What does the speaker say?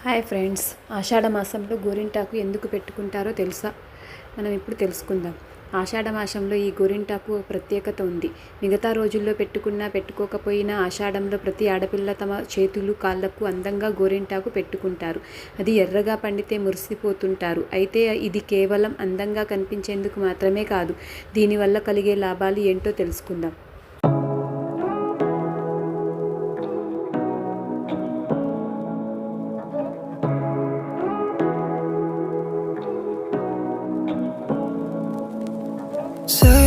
Hi friends, ఆషాఢ మాసంలో గోరింటాకు ఎందుకు పెట్టుకుంటారో తెలుసా? మనం ఇప్పుడు తెలుసుకుందాం. ఆషాఢ మాసంలో ఈ గోరింటాకు ఒక ప్రత్యేకత ఉంది. మిగతా రోజుల్లో పెట్టుకున్నా పెట్టుకోకపోయినా ఆషాఢంలో ప్రతి ఆడపిల్ల తమ చేతులు కాళ్ళకు అందంగా గోరింటాకు పెట్టుకుంటారు. అది ఎర్రగా పండితే మురిసిపోతుంటారు. అయితే ఇది కేవలం అందంగా కనిపించేందుకు మాత్రమే కాదు. దీనివల్ల కలిగే లాభాలు ఏంటో తెలుసుకుందాం. Say